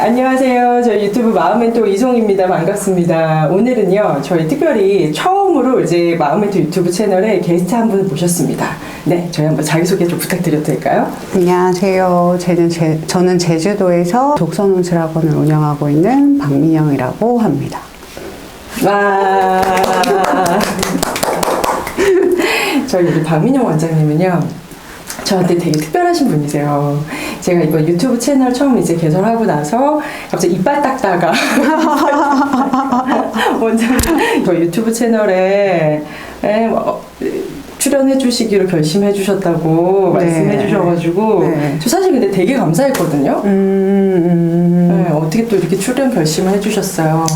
안녕하세요. 저희 유튜브 마음멘토 이송입니다. 반갑습니다. 오늘은요, 저희 특별히 처음으로 이제 마음멘토 유튜브 채널에 게스트 한 분을 모셨습니다. 네, 저희 한번 자기소개 좀 부탁드려도 될까요? 안녕하세요. 저는 제주도에서 독서논술학원을 운영하고 있는 박민영이라고 합니다. 와. 저희 우리 박민영 원장님은요, 저한테 되게 특별하신 분이세요. 제가 이번 유튜브 채널 처음 이제 개설하고 나서 갑자기 이빨 닦다가 원장님 저희 유튜브 채널에 출연해 주시기로 결심해 주셨다고 말씀해 주셔가지고 네. 저 사실 근데 되게 감사했거든요. 네, 어떻게 또 이렇게 출연 결심을 해 주셨어요?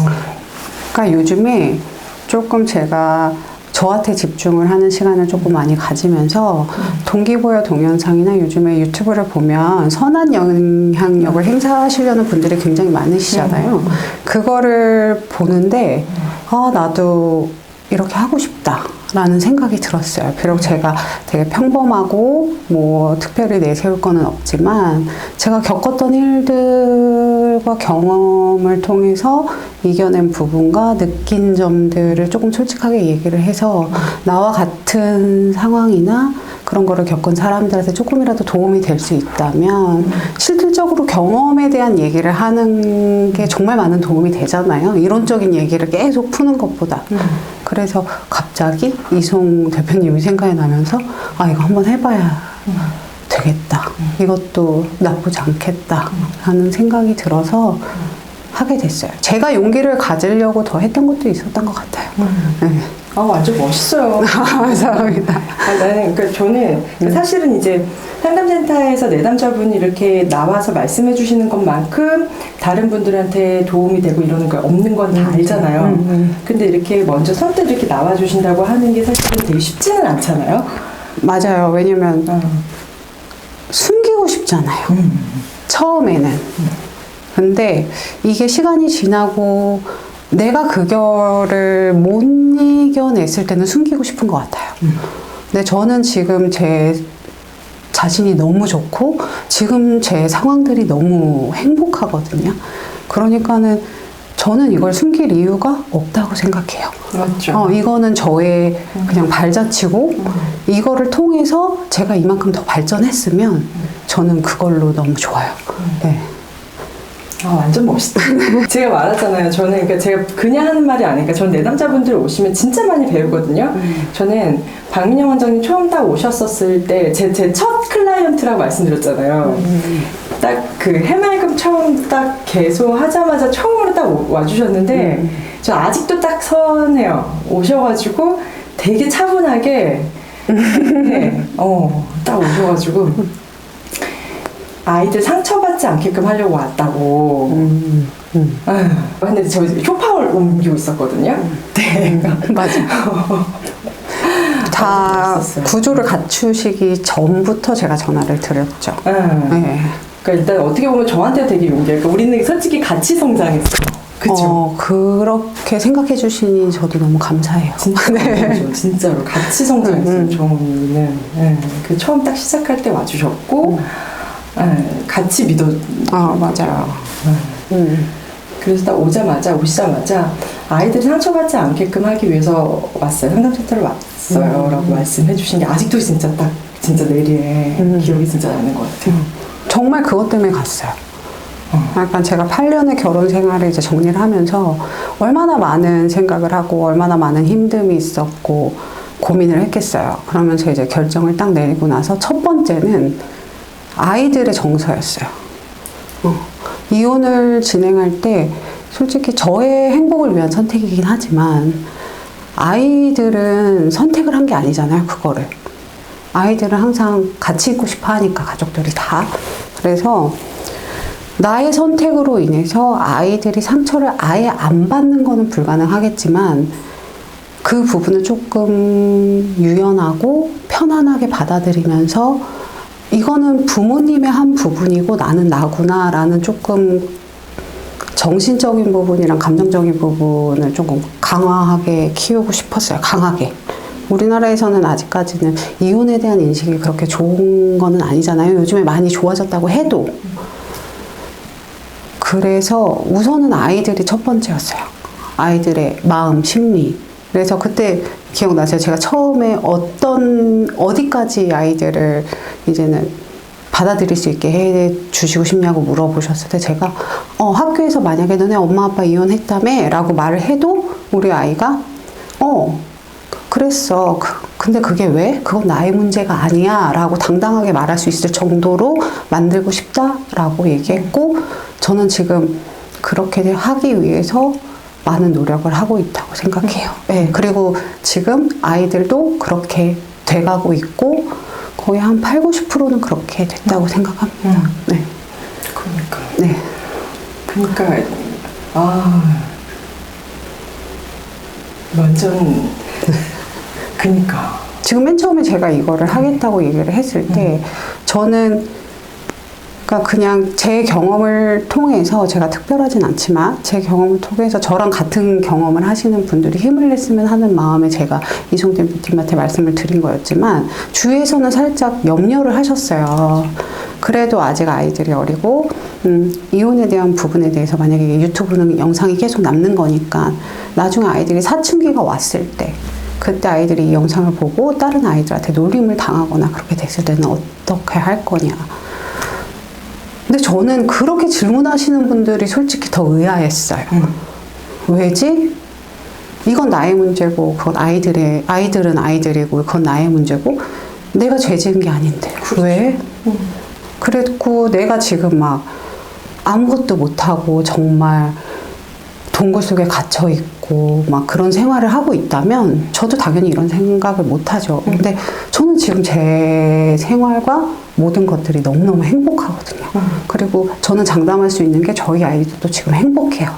그러니까 요즘에 조금 제가 저한테 집중을 하는 시간을 조금 많이 가지면서 동기부여 동영상이나 요즘에 유튜브를 보면 선한 영향력을 행사하시려는 분들이 굉장히 많으시잖아요. 그거를 보는데 나도 이렇게 하고 싶다 라는 생각이 들었어요. 비록 제가 되게 평범하고 뭐 특별히 내세울 거는 없지만 제가 겪었던 일들과 경험을 통해서 이겨낸 부분과 느낀 점들을 조금 솔직하게 얘기를 해서 나와 같은 상황이나 그런 거를 겪은 사람들한테 조금이라도 도움이 될 수 있다면 실질적으로 경험에 대한 얘기를 하는 게 정말 많은 도움이 되잖아요. 이론적인 얘기를 계속 푸는 것보다. 그래서 갑자기 이송 대표님이 생각이 나면서 이거 한번 해봐야 되겠다. 이것도 나쁘지 않겠다 하는 생각이 들어서 하게 됐어요. 제가 용기를 가지려고 더 했던 것도 있었던 것 같아요. 네. 완전 멋있어요. 감사합니다. 나는, 그러니까 저는 사실은 이제 상담센터에서 내담자분이 이렇게 나와서 말씀해 주시는 것만큼 다른 분들한테 도움이 되고 이러는 거 없는 건 다 알잖아요. 근데 이렇게 먼저 선뜻 이렇게 나와 주신다고 하는 게 사실은 되게 쉽지는 않잖아요. 맞아요. 왜냐면 숨기고 싶잖아요. 처음에는. 근데 이게 시간이 지나고 내가 그거를 못 이겨냈을 때는 숨기고 싶은 것 같아요. 근데 저는 지금 제 자신이 너무 좋고 지금 제 상황들이 너무 행복하거든요. 그러니까는 저는 이걸 숨길 이유가 없다고 생각해요. 맞죠. 이거는 저의 그냥 발자취고 이거를 통해서 제가 이만큼 더 발전했으면 저는 그걸로 너무 좋아요. 네. 완전 멋있다. 제가 말하잖아요. 저는 그러니까 제가 그냥 하는 말이 아니니까 저는 내담자분들 오시면 진짜 많이 배우거든요. 저는 박민영 원장님 처음 딱 오셨었을 때 제 첫 클라이언트라고 말씀드렸잖아요. 딱 그 해맑음 처음 딱 개소하자마자 처음으로 딱 와주셨는데 저 아직도 딱 선해요. 오셔가지고 되게 차분하게 네, 딱 오셔가지고 아이들 상처받지 않게끔 하려고 왔다고. 근데 저 쇼파를 옮기고 있었거든요. 네. 맞아. 다 멋있었어요. 구조를 갖추시기 전부터 제가 전화를 드렸죠. 네. 그러니까 일단 어떻게 보면 저한테 되게 용기예요. 그러니까 우리는 솔직히 같이 성장했어요. 그쵸? 그렇게 생각해 주시니 저도 너무 감사해요. 진짜, 네. 진짜로 같이 성장했어요. 저는 그 처음 딱 시작할 때 와주셨고 같이 믿어. 맞아요. 그래서 딱 오시자마자 아이들이 상처받지 않게끔 하기 위해서 왔어요. 상담센터를 왔어요. 라고 말씀해 주신 게 아직도 진짜 내리에 기억이 진짜 나는 것 같아요. 정말 그것 때문에 갔어요. 약간 제가 8년의 결혼 생활을 이제 정리를 하면서 얼마나 많은 생각을 하고 얼마나 많은 힘듦이 있었고 고민을 했겠어요. 그러면서 이제 결정을 딱 내리고 나서 첫 번째는 아이들의 정서였어요. 이혼을 진행할 때 솔직히 저의 행복을 위한 선택이긴 하지만 아이들은 선택을 한 게 아니잖아요, 그거를. 아이들은 항상 같이 있고 싶어 하니까, 가족들이 다. 그래서 나의 선택으로 인해서 아이들이 상처를 아예 안 받는 거는 불가능하겠지만 그 부분을 조금 유연하고 편안하게 받아들이면서 이거는 부모님의 한 부분이고 나는 나구나 라는 조금 정신적인 부분이랑 감정적인 부분을 조금 강화하게 키우고 싶었어요. 강하게. 우리나라에서는 아직까지는 이혼에 대한 인식이 그렇게 좋은 거는 아니잖아요. 요즘에 많이 좋아졌다고 해도. 그래서 우선은 아이들이 첫 번째였어요. 아이들의 마음, 심리. 그래서 그때 기억나세요? 제가 처음에 어디까지 아이들을 이제는 받아들일 수 있게 해 주시고 싶냐고 물어보셨을 때 제가 학교에서 만약에 너네 엄마 아빠 이혼했다며? 라고 말을 해도 우리 아이가 그랬어. 근데 그게 왜? 그건 나의 문제가 아니야. 라고 당당하게 말할 수 있을 정도로 만들고 싶다. 라고 얘기했고, 저는 지금 그렇게 하기 위해서 많은 노력을 하고 있다고 생각해요. 네, 그리고 지금 아이들도 그렇게 돼가고 있고, 거의 한 80~90%는 그렇게 됐다고 생각합니다. 네. 그러니까. 네. 그러니까, 완전, 그니까. 지금 맨 처음에 제가 이거를 하겠다고 얘기를 했을 때 저는 그러니까 그냥 제 경험을 통해서 제가 특별하진 않지만 제 경험을 통해서 저랑 같은 경험을 하시는 분들이 힘을 냈으면 하는 마음에 제가 이송된 뷰티님한테 말씀을 드린 거였지만 주위에서는 살짝 염려를 하셨어요. 그래도 아직 아이들이 어리고 이혼에 대한 부분에 대해서 만약에 유튜브는 영상이 계속 남는 거니까 나중에 아이들이 사춘기가 왔을 때 그때 아이들이 이 영상을 보고 다른 아이들한테 놀림을 당하거나 그렇게 됐을 때는 어떻게 할 거냐. 근데 저는 그렇게 질문하시는 분들이 솔직히 더 의아했어요. 왜지? 이건 나의 문제고 그건 아이들은 아이들이고 그건 나의 문제고 내가 죄 지은 게 아닌데. 그렇죠. 왜? 그랬고 내가 지금 막 아무것도 못하고 정말 동굴 속에 갇혀 있고 막 그런 생활을 하고 있다면 저도 당연히 이런 생각을 못 하죠. 근데 저는 지금 제 생활과 모든 것들이 너무너무 행복하거든요. 그리고 저는 장담할 수 있는 게 저희 아이들도 지금 행복해요.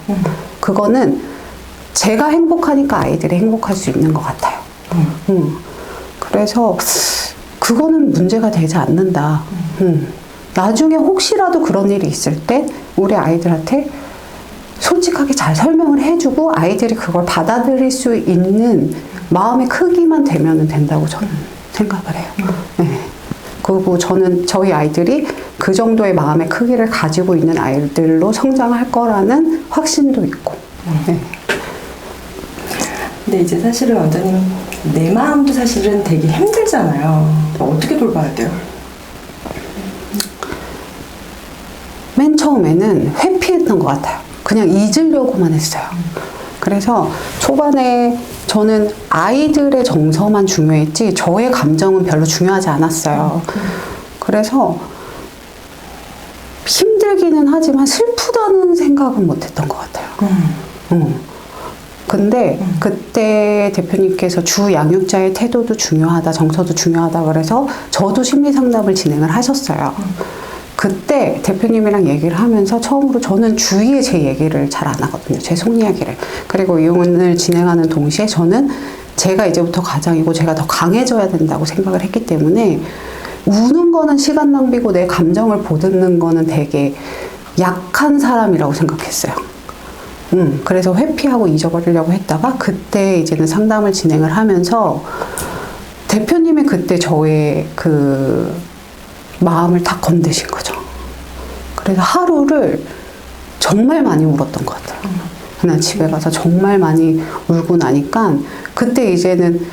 그거는 제가 행복하니까 아이들이 행복할 수 있는 것 같아요. 그래서 그거는 문제가 되지 않는다. 나중에 혹시라도 그런 일이 있을 때 우리 아이들한테 솔직하게 잘 설명을 해주고 아이들이 그걸 받아들일 수 있는 마음의 크기만 되면 된다고 저는 생각을 해요. 네. 그리고 저는 저희 아이들이 그 정도의 마음의 크기를 가지고 있는 아이들로 성장할 거라는 확신도 있고. 네. 근데 이제 사실은 원장님 내 마음도 사실은 되게 힘들잖아요. 어떻게 돌봐야 돼요? 맨 처음에는 회피했던 것 같아요. 그냥 잊으려고만 했어요. 그래서 초반에 저는 아이들의 정서만 중요했지 저의 감정은 별로 중요하지 않았어요. 그래서 힘들기는 하지만 슬프다는 생각은 못했던 것 같아요. 근데 그때 대표님께서 주 양육자의 태도도 중요하다, 정서도 중요하다 그래서 저도 심리 상담을 진행을 하셨어요. 그때 대표님이랑 얘기를 하면서 처음으로 저는 주위에 제 얘기를 잘 안 하거든요. 제 속 이야기를. 그리고 이혼을 진행하는 동시에 저는 제가 이제부터 가장이고 제가 더 강해져야 된다고 생각을 했기 때문에 우는 거는 시간 낭비고 내 감정을 보듬는 거는 되게 약한 사람이라고 생각했어요. 그래서 회피하고 잊어버리려고 했다가 그때 이제는 상담을 진행을 하면서 대표님이 그때 저의 그 마음을 다 건드신 거죠. 그래서 하루를 정말 많이 울었던 것 같아요. 그날 집에 가서 정말 많이 울고 나니까 그때 이제는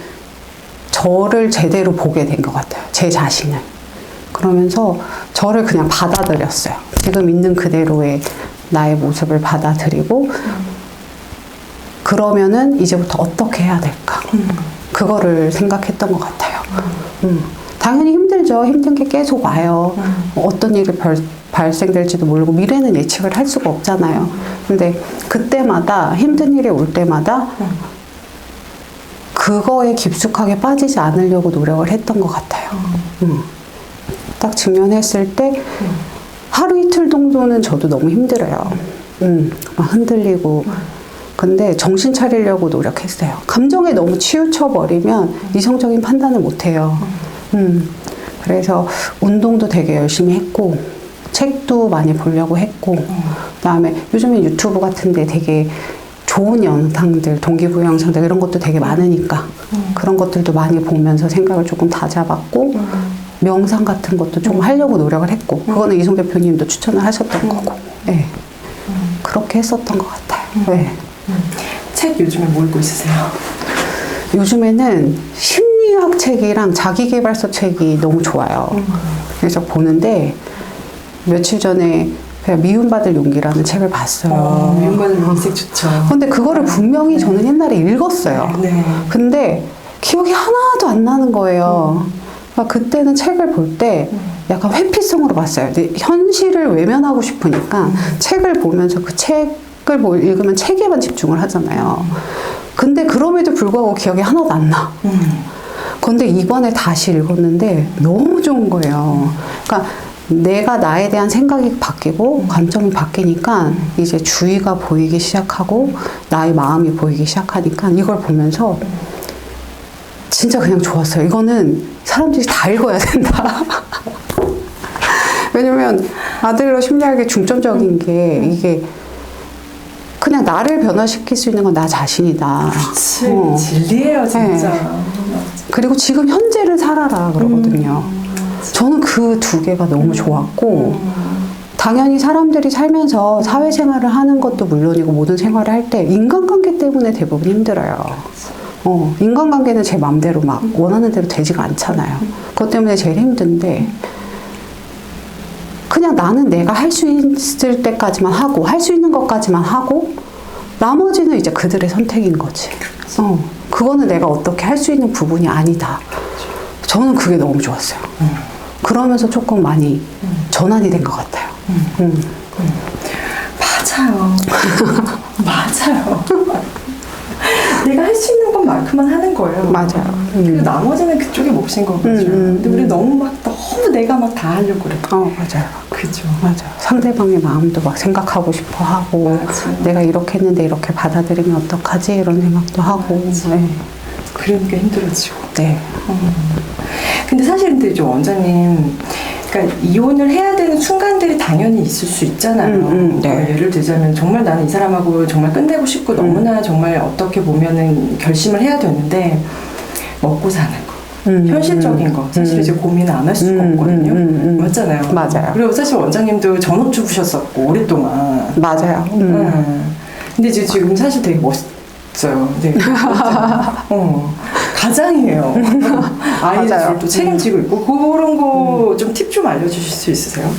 저를 제대로 보게 된 것 같아요. 제 자신을. 그러면서 저를 그냥 받아들였어요. 지금 있는 그대로의 나의 모습을 받아들이고 그러면은 이제부터 어떻게 해야 될까? 그거를 생각했던 것 같아요. 당연히 힘들죠. 힘든 게 계속 와요. 어떤 일이 발생될지도 모르고 미래는 예측을 할 수가 없잖아요. 근데 그때마다 힘든 일이 올 때마다 그거에 깊숙하게 빠지지 않으려고 노력을 했던 것 같아요. 딱 직면했을 때 하루 이틀 정도는 저도 너무 힘들어요. 막 흔들리고. 근데 정신 차리려고 노력했어요. 감정에 너무 치우쳐 버리면 이성적인 판단을 못 해요. 그래서 운동도 되게 열심히 했고 책도 많이 보려고 했고 그다음에 요즘에 유튜브 같은 데 되게 좋은 영상들, 동기부여 영상들 이런 것도 되게 많으니까 그런 것들도 많이 보면서 생각을 조금 다잡았고 명상 같은 것도 좀 하려고 노력을 했고 그거는 이송 대표님도 추천을 하셨던 거고 네. 그렇게 했었던 것 같아요. 네. 책 요즘에 뭐 읽고 있으세요? 요즘에는 심리학 책이랑 자기계발서 책이 너무 좋아요. 그래서 보는데 며칠 전에 그냥 미움받을 용기라는 책을 봤어요. 미움받을 용기 책 좋죠. 근데 그거를 분명히 저는 옛날에 읽었어요. 네. 근데 기억이 하나도 안 나는 거예요. 그러니까 그때는 책을 볼 때 약간 회피성으로 봤어요. 근데 현실을 외면하고 싶으니까 책을 보면서 그 책을 읽으면 책에만 집중을 하잖아요. 근데 그럼에도 불구하고 기억이 하나도 안 나. 근데 이번에 다시 읽었는데 너무 좋은 거예요. 그러니까 내가 나에 대한 생각이 바뀌고 관점이 바뀌니까 이제 주의가 보이기 시작하고 나의 마음이 보이기 시작하니까 이걸 보면서 진짜 그냥 좋았어요. 이거는 사람들이 다 읽어야 된다. 왜냐면 아들러 심리학의 중점적인 게 이게 그냥 나를 변화시킬 수 있는 건 나 자신이다. 그치. 진리예요, 진짜. 네. 그리고 지금 현재를 살아라 그러거든요. 저는 그 두 개가 너무 좋았고 당연히 사람들이 살면서 사회생활을 하는 것도 물론이고 모든 생활을 할 때 인간관계 때문에 대부분 힘들어요. 인간관계는 제 마음대로 막 원하는 대로 되지가 않잖아요. 그것 때문에 제일 힘든데 그냥 나는 내가 할 수 있을 때까지만 하고 할 수 있는 것까지만 하고 나머지는 이제 그들의 선택인 거지. 그거는 내가 어떻게 할 수 있는 부분이 아니다. 저는 그게 너무 좋았어요. 그러면서 조금 많이 전환이 된 것 같아요. 맞아요. 맞아요. 내가 할 수 있는 것만큼만 하는 거예요. 맞아요. 그리고 나머지는 그쪽에 몫인 거죠. 근데 우리 너무 내가 막 다 하려고 그래. 맞아요. 그죠. 맞아요. 상대방의 마음도 막 생각하고 싶어 하고, 맞아요. 내가 이렇게 했는데 이렇게 받아들이면 어떡하지? 이런 생각도 하고. 네. 그러니까 힘들어지고. 네. 근데 사실 근데 이제 원장님, 그러니까 이혼을 해야 되는 순간들이 당연히 있을 수 있잖아요. 네. 예를 들자면 정말 나는 이 사람하고 정말 끝내고 싶고 너무나 정말 어떻게 보면은 결심을 해야 되는데 먹고 사는 거. 현실적인 거 사실 이제 고민을 안 할 수가 없거든요. 맞잖아요. 맞아요. 그리고 사실 원장님도 전업주부셨었고 오랫동안. 맞아요. 근데 이제 지금 사실 되게 멋있어요. 네. 가장이에요. 아이들 또 책임지고 있고 그런 거 좀 팁 좀 알려주실 수 있으세요?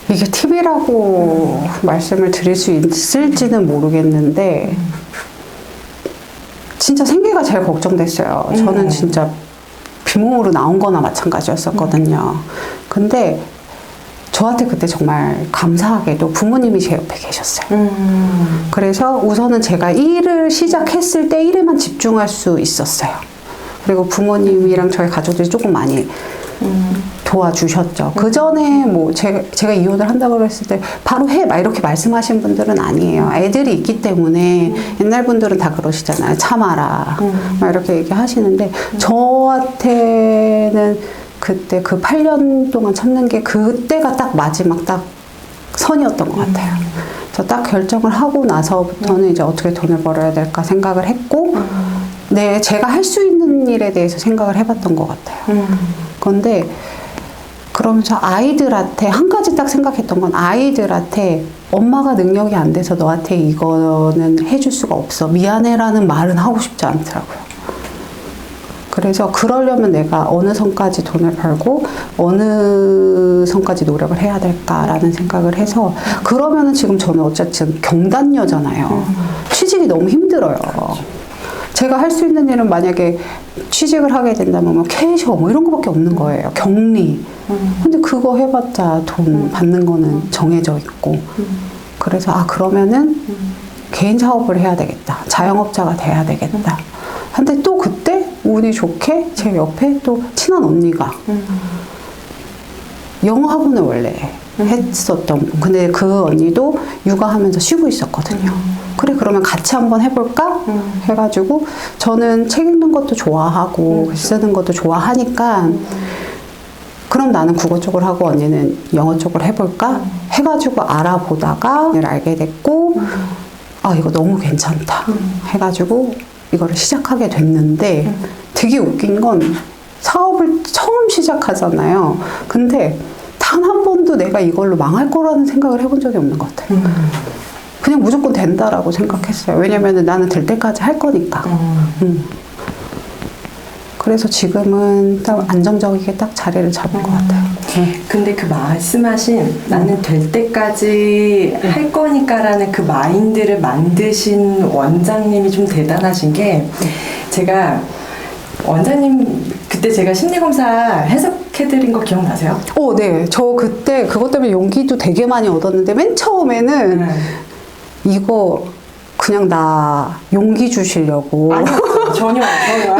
이게 팁이라고 말씀을 드릴 수 있을지는 모르겠는데 진짜 생계가 제일 걱정됐어요. 저는 진짜 빈몸으로 나온 거나 마찬가지였었거든요. 근데 저한테 그때 정말 감사하게도 부모님이 제 옆에 계셨어요. 그래서 우선은 제가 일을 시작했을 때 일에만 집중할 수 있었어요. 그리고 부모님이랑 저희 가족들이 조금 많이 도와주셨죠. 그 전에 뭐 제가 이혼을 한다고 그랬을 때 바로 해 막 이렇게 말씀하신 분들은 아니에요. 애들이 있기 때문에 옛날 분들은 다 그러시잖아요. 참아라 막 이렇게 얘기하시는데 저한테는 그때 그 8년 동안 참는 게 그때가 딱 마지막 딱 선이었던 것 같아요. 그래서 딱 결정을 하고 나서부터는 이제 어떻게 돈을 벌어야 될까 생각을 했고 제가 할 수 있는 일에 대해서 생각을 해봤던 것 같아요. 그런데 그러면서 아이들한테 한 가지 딱 생각했던 건 아이들한테 엄마가 능력이 안 돼서 너한테 이거는 해줄 수가 없어. 미안해라는 말은 하고 싶지 않더라고요. 그래서 그러려면 내가 어느 선까지 돈을 벌고 어느 선까지 노력을 해야 될까라는 생각을 해서 그러면은 지금 저는 어쨌든 경단녀잖아요. 취직이 너무 힘들어요. 제가 할 수 있는 일은 만약에 취직을 하게 된다면 뭐 캐셔 뭐 이런 거밖에 없는 거예요. 격리. 근데 그거 해봤자 돈 받는 거는 정해져 있고. 그래서 그러면은 개인 사업을 해야 되겠다. 자영업자가 돼야 되겠다. 근데 또 그때 운이 좋게 제 옆에 또 친한 언니가 영어 학원을 원래 했었던 근데 그 언니도 육아하면서 쉬고 있었거든요. 그래 그러면 같이 한번 해볼까? 해가지고 저는 책 읽는 것도 좋아하고 글 쓰는 것도 좋아하니까 그럼 나는 국어 쪽을 하고 언니는 영어 쪽을 해볼까? 해가지고 알아보다가 알게 됐고 이거 너무 괜찮다 해가지고 이거를 시작하게 됐는데 되게 웃긴 건 사업을 처음 시작하잖아요. 근데 단 한 번도 내가 이걸로 망할 거라는 생각을 해본 적이 없는 것 같아요. 그냥 무조건 된다라고 생각했어요. 왜냐면 나는 될 때까지 할 거니까. 그래서 지금은 딱 안정적이게 딱 자리를 잡은 것 같아요. 근데 그 말씀하신 나는 될 때까지 할 거니까라는 그 마인드를 만드신 원장님이 좀 대단하신 게 제가 원장님 그때 제가 심리검사 해석해드린 거 기억나세요? 네. 저 그때 그것 때문에 용기도 되게 많이 얻었는데 맨 처음에는 이거 그냥 나 용기 주시려고 아니요, 전혀.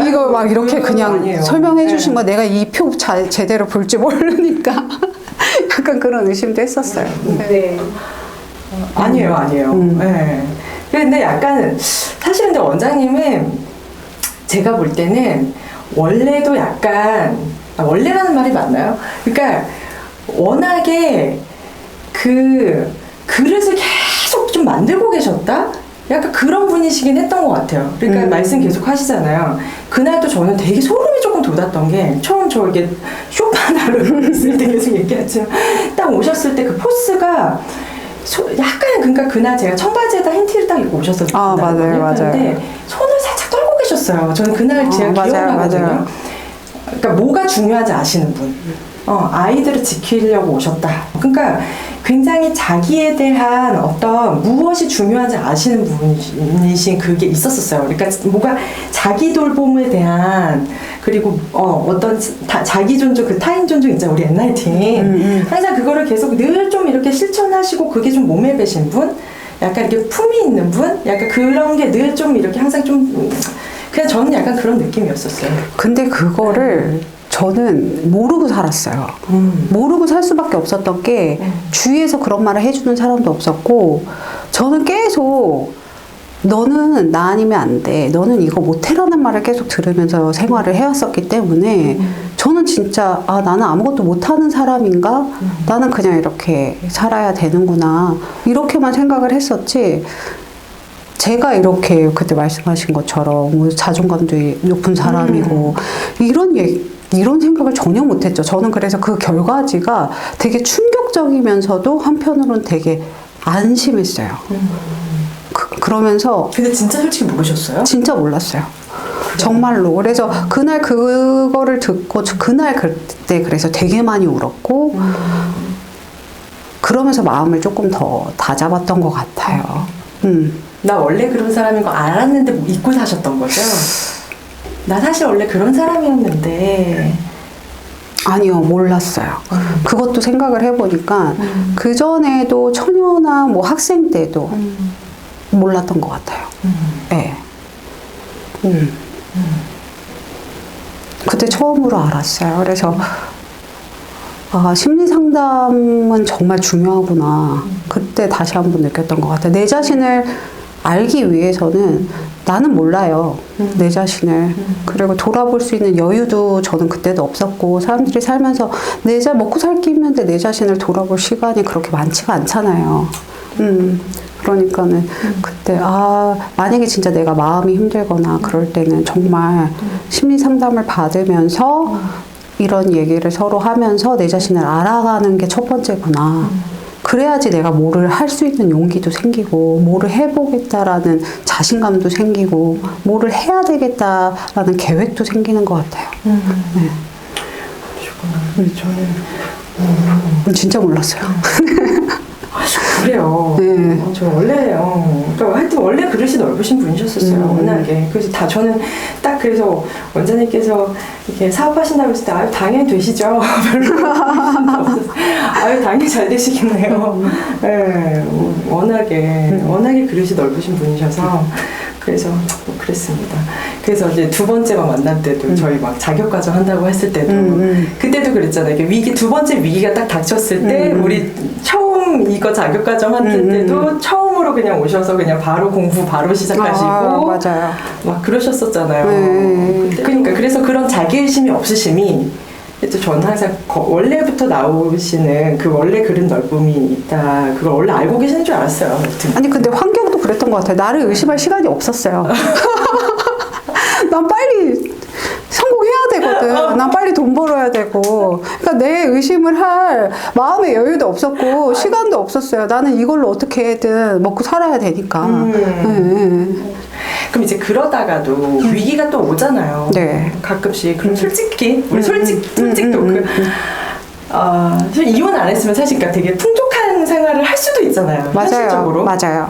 이거 막 이렇게 그냥 아니에요. 설명해 주신 거 내가 이 표 제대로 볼 줄 모르니까 약간 그런 의심도 했었어요. 네. 아니에요. 네. 근데 약간 사실 근데 원장님은 제가 볼 때는 원래도 약간 원래라는 말이 맞나요? 그러니까 워낙에 그 그릇을 계속 좀 만들고 계셨다? 약간 그런 분이시긴 했던 것 같아요. 그러니까 말씀 계속 하시잖아요. 그날도 저는 되게 소름이 조금 돋았던 게 처음 저 이게 쇼파나를 있을 때 계속 얘기하지만 딱 오셨을 때 그 포스가 약간 그러니까 그날 제가 청바지에다 흰티를 딱 입고 오셨었거든요. 맞아요. 근데 손을 살짝 떨고 계셨어요. 저는 그날 제가 기억나거든요. 그러니까 뭐가 중요한지 아시는 분. 아이들을 지키려고 오셨다. 그러니까 굉장히 자기에 대한 어떤 무엇이 중요한지 아시는 분이신 그게 있었어요. 그러니까 뭐가 자기 돌봄에 대한 그리고 어떤 자기 존중, 그 타인 존중 있잖아요. 우리 엔라이팅. 항상 그거를 계속 늘 좀 이렇게 실천하시고 그게 좀 몸에 배신 분? 약간 이렇게 품이 있는 분? 약간 그런 게 늘 좀 이렇게 항상 좀 그냥 저는 약간 그런 느낌이었었어요. 근데 그거를 저는 모르고 살았어요. 모르고 살 수밖에 없었던 게 주위에서 그런 말을 해주는 사람도 없었고 저는 계속 너는 나 아니면 안 돼. 너는 이거 못해라는 말을 계속 들으면서 생활을 해왔었기 때문에 저는 진짜 나는 아무것도 못하는 사람인가? 나는 그냥 이렇게 살아야 되는구나. 이렇게만 생각을 했었지 제가 이렇게 그때 말씀하신 것처럼 뭐 자존감도 높은 사람이고 이런 생각을 전혀 못했죠. 저는 그래서 그 결과지가 되게 충격적이면서도 한편으로는 되게 안심했어요. 그러면서 근데 진짜 솔직히 모르셨어요? 진짜 몰랐어요. 정말로. 그래서 그날 그거를 듣고 그날 그때 그래서 되게 많이 울었고 그러면서 마음을 조금 더 다잡았던 것 같아요. 나 원래 그런 사람인 거 알았는데 잊고 사셨던 거죠? 나 사실 원래 그런 사람이었는데 아니요, 몰랐어요. 그것도 생각을 해보니까 그전에도 처녀나 뭐 학생 때도 몰랐던 것 같아요. 네. 그때 처음으로 알았어요. 그래서 심리 상담은 정말 중요하구나. 그때 다시 한번 느꼈던 것 같아요. 내 자신을 알기 위해서는 나는 몰라요. 내 자신을. 그리고 돌아볼 수 있는 여유도 저는 그때도 없었고 사람들이 살면서 먹고 살기 힘든데 내 자신을 돌아볼 시간이 그렇게 많지가 않잖아요. 그러니까는 그때 만약에 진짜 내가 마음이 힘들거나 그럴 때는 정말 심리 상담을 받으면서 이런 얘기를 서로 하면서 내 자신을 알아가는 게 첫 번째구나. 그래야지 내가 뭐를 할 수 있는 용기도 생기고 뭐를 해보겠다라는 자신감도 생기고 뭐를 해야 되겠다라는 계획도 생기는 것 같아요. 네. 저는 진짜 몰랐어요. 그래요. 네. 저 원래요. 그러니까 하여튼 원래 그릇이 넓으신 분이셨었어요. 워낙에. 그래서 저는 딱 그래서 원장님께서 이렇게 사업하신다고 했을 때 당연히 되시죠. 별로 당연히 잘 되시겠네요. 네, 워낙에 그릇이 넓으신 분이셔서 그래서 뭐 그랬습니다. 그래서 이제 두 번째 만날 때도 저희 막 자격과정 한다고 했을 때도 그때도 그랬잖아요. 이게 두 번째 위기가 딱 닥쳤을 때 우리 처음 이거 자격과정 할 때도 처음으로 그냥 오셔서 그냥 바로 공부 바로 시작하시고 맞아요. 막 그러셨었잖아요. 그러니까 그래서 그런 자기의심이 없으심이 또 저는 항상 원래부터 나오시는 그 원래 그런 넓음이 있다. 그걸 원래 알고 계시는 줄 알았어요. 아니 근데 환경도 그랬던 것 같아요. 나를 의심할 시간이 없었어요. 난 빨리 성공해야 되거든. 난 난 빨리 돈 벌어야 되고. 그러니까 내 의심을 할 마음의 여유도 없었고 시간도 없었어요. 나는 이걸로 어떻게든 먹고 살아야 되니까. 네. 그럼 이제 그러다가도 위기가 또 오잖아요. 네. 가끔씩. 그럼 솔직히 우리 솔직도 이혼 안 했으면 사실 그러니까 되게 풍족한 생활을 할 수도 있잖아요. 맞아요. 현실적으로. 맞아요.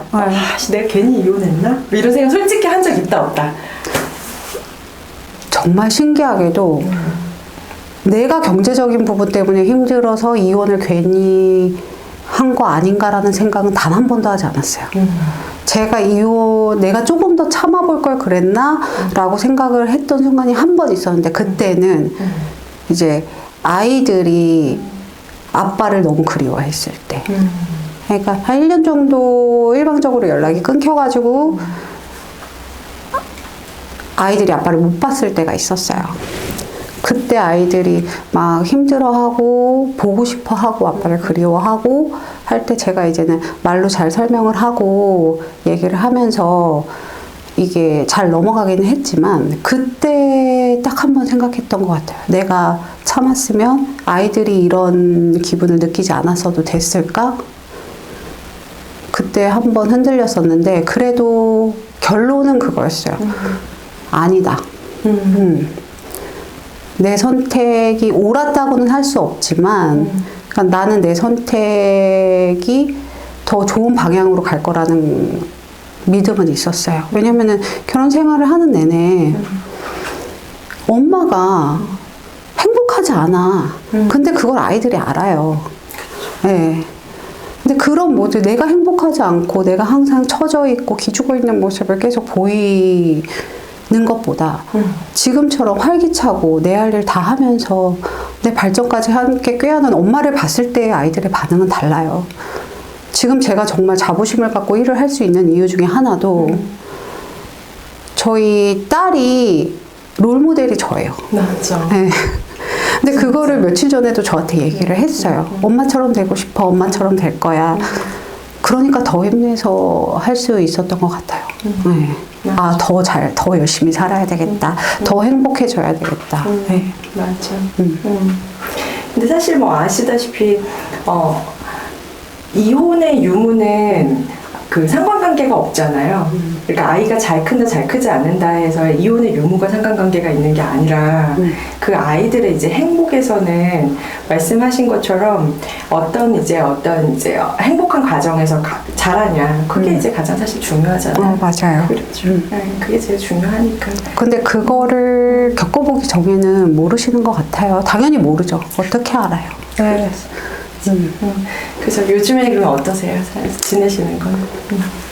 내가 괜히 이혼했나? 뭐 이런 생각 솔직히 한 적 있다 없다. 정말 신기하게도 내가 경제적인 부분 때문에 힘들어서 이혼을 괜히 한 거 아닌가라는 생각은 단 한 번도 하지 않았어요. 제가 내가 조금 더 참아볼 걸 그랬나? 라고 생각을 했던 순간이 한 번 있었는데, 그때는 이제 아이들이 아빠를 너무 그리워했을 때. 그러니까 한 1년 정도 일방적으로 연락이 끊겨가지고, 아이들이 아빠를 못 봤을 때가 있었어요. 그때 아이들이 막 힘들어하고 보고 싶어하고 아빠를 그리워하고 할 때 제가 이제는 말로 잘 설명을 하고 얘기를 하면서 이게 잘 넘어가기는 했지만 그때 딱 한 번 생각했던 것 같아요. 내가 참았으면 아이들이 이런 기분을 느끼지 않았어도 됐을까? 그때 한 번 흔들렸었는데 그래도 결론은 그거였어요. 아니다. 내 선택이 옳았다고는 할 수 없지만 그러니까 나는 내 선택이 더 좋은 방향으로 갈 거라는 믿음은 있었어요. 왜냐면은 결혼 생활을 하는 내내 엄마가 행복하지 않아. 근데 그걸 아이들이 알아요. 네. 근데 그런 모습, 내가 행복하지 않고 내가 항상 처져 있고 기죽어 있는 모습을 계속 보이는 것보다 지금처럼 활기차고 내 할 일 다 하면서 내 발전까지 함께 꾀하는 엄마를 봤을 때 아이들의 반응은 달라요. 지금 제가 정말 자부심을 갖고 일을 할 수 있는 이유 중에 하나도 저희 딸이 롤모델이 저예요. 맞죠. 네. 근데 그거를 며칠 전에도 저한테 얘기를 했어요. 엄마처럼 되고 싶어. 엄마처럼 될 거야. 그러니까 더 힘내서 할 수 있었던 것 같아요. 네. 더 열심히 살아야 되겠다. 더 행복해져야 되겠다. 네. 맞아. 근데 사실 뭐 아시다시피, 이혼의 유무는 그 상관관계가 없잖아요. 그러니까 아이가 잘 큰다, 잘 크지 않는다 해서 이혼의 유무가 상관관계가 있는 게 아니라 그 아이들의 이제 행복에서는 말씀하신 것처럼 어떤 이제 행복한 과정에서 자라냐 그게 이제 가장 사실 중요하잖아요. 맞아요. 그렇죠. 네, 그게 제일 중요하니까. 근데 그거를 겪어보기 전에는 모르시는 것 같아요. 당연히 모르죠. 어떻게 알아요? 네. 그래서 요즘에 그럼 어떠세요? 지내시는 건?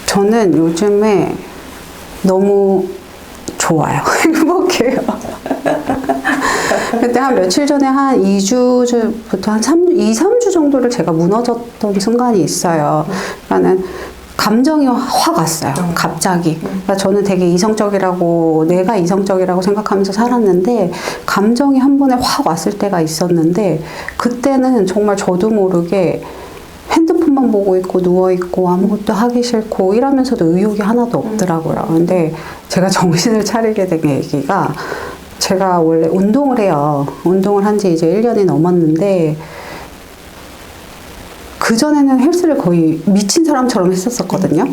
저는 요즘에 너무 좋아요. 행복해요. 그때 한 며칠 전에 한 2주부터 한 3주 정도를 제가 무너졌던 순간이 있어요. 그러니까는 감정이 확 왔어요. 갑자기. 그러니까 저는 되게 내가 이성적이라고 생각하면서 살았는데, 감정이 한 번에 확 왔을 때가 있었는데, 그때는 정말 저도 모르게 핸드폰만 보고 있고, 누워있고, 아무것도 하기 싫고, 이러면서도 의욕이 하나도 없더라고요. 근데 제가 정신을 차리게 된 계기가, 제가 원래 운동을 해요. 운동을 한 지 이제 1년이 넘었는데, 그전에는 헬스를 거의 미친 사람처럼 했었거든요.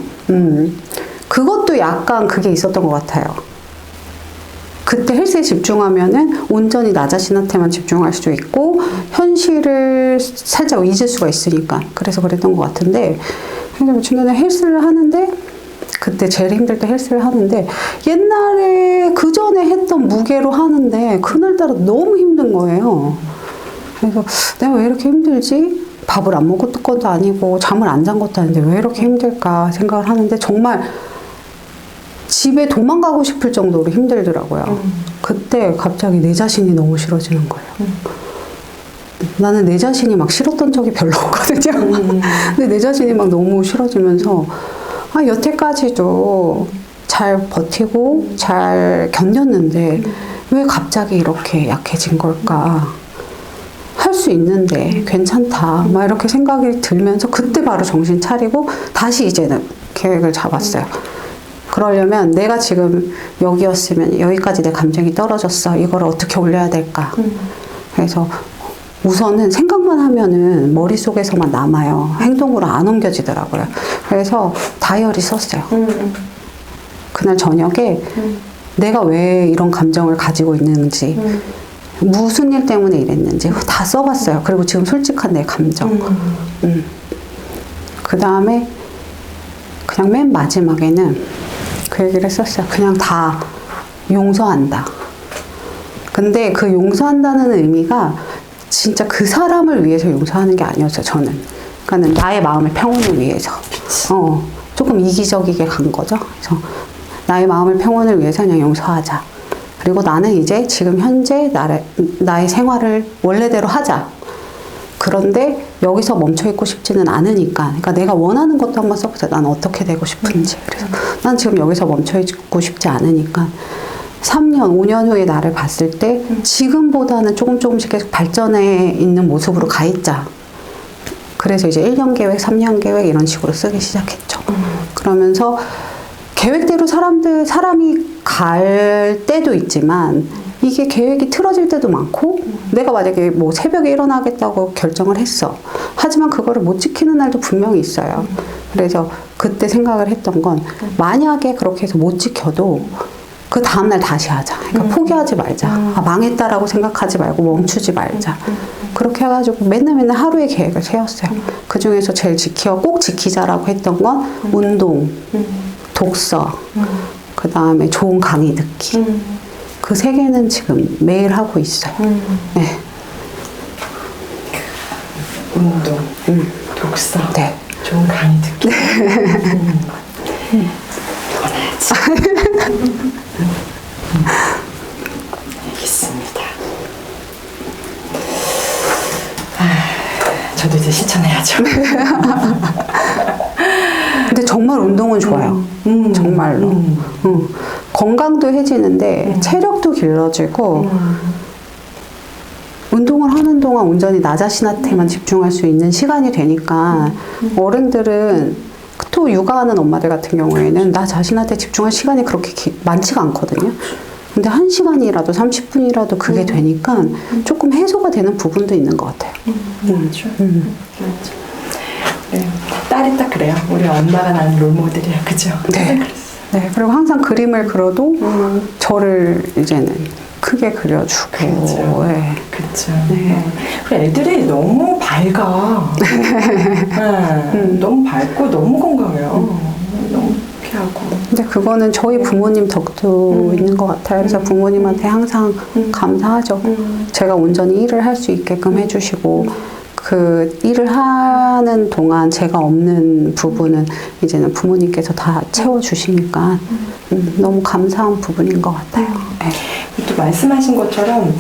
그것도 약간 그게 있었던 것 같아요. 그때 헬스에 집중하면은 온전히 나 자신한테만 집중할 수도 있고, 현실을 살짝 잊을 수가 있으니까. 그래서 그랬던 것 같은데, 근데 중간에 헬스를 하는데, 그때 제일 힘들 때 헬스를 하는데, 옛날에 그 전에 했던 무게로 하는데, 그날따라 너무 힘든 거예요. 그래서 내가 왜 이렇게 힘들지? 밥을 안 먹은 것도 아니고 잠을 안 잔 것도 아닌데 왜 이렇게 힘들까 생각을 하는데 정말 집에 도망가고 싶을 정도로 힘들더라고요. 그때 갑자기 내 자신이 너무 싫어지는 거예요. 나는 내 자신이 막 싫었던 적이 별로 없거든요. 근데 내 자신이 막 너무 싫어지면서 여태까지도 잘 버티고 잘 견뎠는데 왜 갑자기 이렇게 약해진 걸까? 할 수 있는데 괜찮다 막 이렇게 생각이 들면서 그때 바로 정신 차리고 다시 이제는 계획을 잡았어요. 그러려면 내가 지금 여기였으면 여기까지 내 감정이 떨어졌어. 이걸 어떻게 올려야 될까? 그래서 우선은 생각만 하면은 머릿속에서만 남아요. 행동으로 안 옮겨지더라고요. 그래서 다이어리 썼어요. 그날 저녁에 내가 왜 이런 감정을 가지고 있는지, 무슨 일 때문에 이랬는지 다 써봤어요. 그리고 지금 솔직한 내 감정. 그 다음에 그냥 맨 마지막에는 그 얘기를 했었어요. 그냥 다 용서한다. 근데 그 용서한다는 의미가 진짜 그 사람을 위해서 용서하는 게 아니었어요, 저는. 그러니까는 나의 마음의 평온을 위해서. 조금 이기적이게 간 거죠. 그래서 나의 마음의 평온을 위해서 그냥 용서하자. 그리고 나는 이제 지금 현재 나의 생활을 원래대로 하자. 그런데 여기서 멈춰있고 싶지는 않으니까. 그러니까 내가 원하는 것도 한번 써보자. 난 어떻게 되고 싶은지. 그래서 난 지금 여기서 멈춰있고 싶지 않으니까 3년, 5년 후에 나를 봤을 때 지금보다는 조금씩 계속 발전해 있는 모습으로 가 있자. 그래서 이제 1년 계획, 3년 계획 이런 식으로 쓰기 시작했죠. 그러면서 계획대로 사람이 갈 때도 있지만 이게 계획이 틀어질 때도 많고 내가 만약에 뭐 새벽에 일어나겠다고 결정을 했어. 하지만 그거를 못 지키는 날도 분명히 있어요. 그래서 그때 생각을 했던 건 만약에 그렇게 해서 못 지켜도 그 다음날 다시 하자. 그러니까 포기하지 말자. 망했다라고 생각하지 말고 멈추지 말자. 그렇게 해가지고 맨날 하루의 계획을 세웠어요. 그 중에서 제일 꼭 지키자라고 했던 건 운동, 독서, 그 다음에 좋은 강의 듣기. 그 세 개는 지금 매일 하고 있어요. 네. 운동, 독서, 네. 좋은 강의 듣기. 원하지. 알겠습니다. 저도 이제 실천해야죠. 근데 정말 운동은 좋아요. 정말로. 건강도 해지는데 체력도 길러지고 운동을 하는 동안 온전히 나 자신한테만 집중할 수 있는 시간이 되니까 어른들은 또 육아하는 엄마들 같은 경우에는 나 자신한테 집중할 시간이 그렇게 많지가 않거든요. 근데 1시간이라도 30분이라도 그게 되니까 조금 해소가 되는 부분도 있는 것 같아요. 맞죠. 네, 딸이 딱 그래요. 우리 엄마가 나는 롤모델이야. 그죠? 네. 네. 그리고 항상 그림을 그려도 저를 이제는 크게 그려주고. 그렇죠. 네. 그렇죠. 네. 그리고 애들이 너무 밝아. 네. 너무 밝고 너무 건강해요. 너무 피하고. 근데 그거는 저희 부모님 덕도 있는 것 같아요. 그래서 부모님한테 항상 감사하죠. 제가 온전히 일을 할 수 있게끔 해주시고 그 일을 하는 동안 제가 없는 부분은 이제는 부모님께서 다 채워주시니까 너무 감사한 부분인 것 같아요. 네. 또 말씀하신 것처럼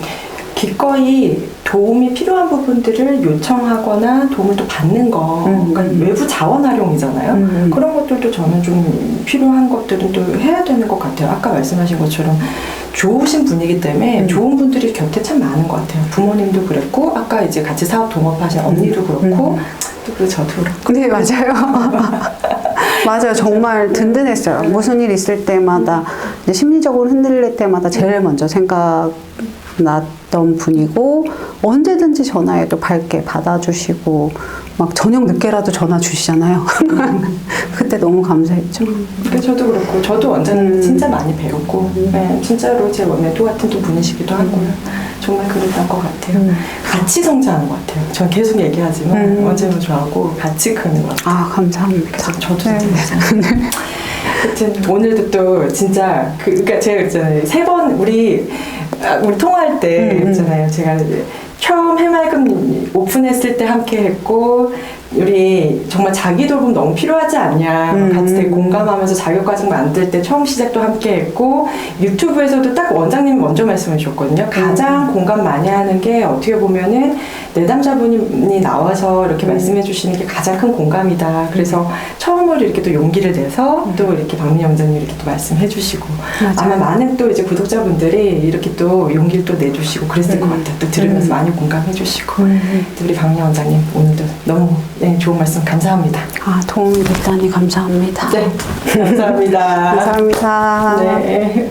기꺼이 도움이 필요한 부분들을 요청하거나 도움을 또 받는 거, 그러니까 외부 자원 활용이잖아요. 그런 것들도 저는 좀 필요한 것들은 또 해야 되는 것 같아요. 아까 말씀하신 것처럼 좋으신 분이기 때문에 좋은 분들이 곁에 참 많은 것 같아요. 부모님도 그랬고, 아까 이제 같이 사업 동업하신 언니도 그렇고, 또 저도 그렇고. 네, 맞아요. 맞아요. 정말 든든했어요. 무슨 일 있을 때마다, 이제 심리적으로 흔들릴 때마다 제일 먼저 생각났던 분이고, 언제든지 전화해도 밝게 받아주시고, 막 저녁 늦게라도 전화 주시잖아요. 그때 너무 감사했죠. 저도 그렇고, 저도 언제는 진짜 많이 배웠고, 네, 진짜로 제 멘토 같은 또 분이시기도 하고요. 정말 그랬던 것 같아요. 같이 성장하는 것 같아요. 전 계속 얘기하지만 언제나 좋아하고 같이 크는 것 같아요. 아, 감사합니다. 그래서 저도 하여튼 오늘도 또 진짜 그러니까 제가 있잖아요. 3번 우리 통화할 때 있잖아요. 제가 처음 해맑음 오픈했을 때 함께 했고 우리 정말 자기 돌봄 너무 필요하지 않냐 같이 되게 공감하면서 자격과정 만들 때 처음 시작도 함께 했고 유튜브에서도 딱 원장님이 먼저 말씀해 주셨거든요. 가장 공감 많이 하는 게 어떻게 보면은 내담자분이 나와서 이렇게 말씀해 주시는 게 가장 큰 공감이다. 그래서 처음 처음으로 이렇게 또 용기를 내서 또 이렇게 박민영 원장님 이렇게 또 말씀해 주시고 맞아요. 아마 많은 또 이제 구독자분들이 이렇게 또 용기를 또 내주시고 그랬을 것 같아요. 또 들으면서 많이 공감해 주시고 또 우리 박민영 원장님 오늘도 너무 좋은 말씀 감사합니다. 아, 도움이 됐다니 감사합니다. 네, 감사합니다. 감사합니다. 네.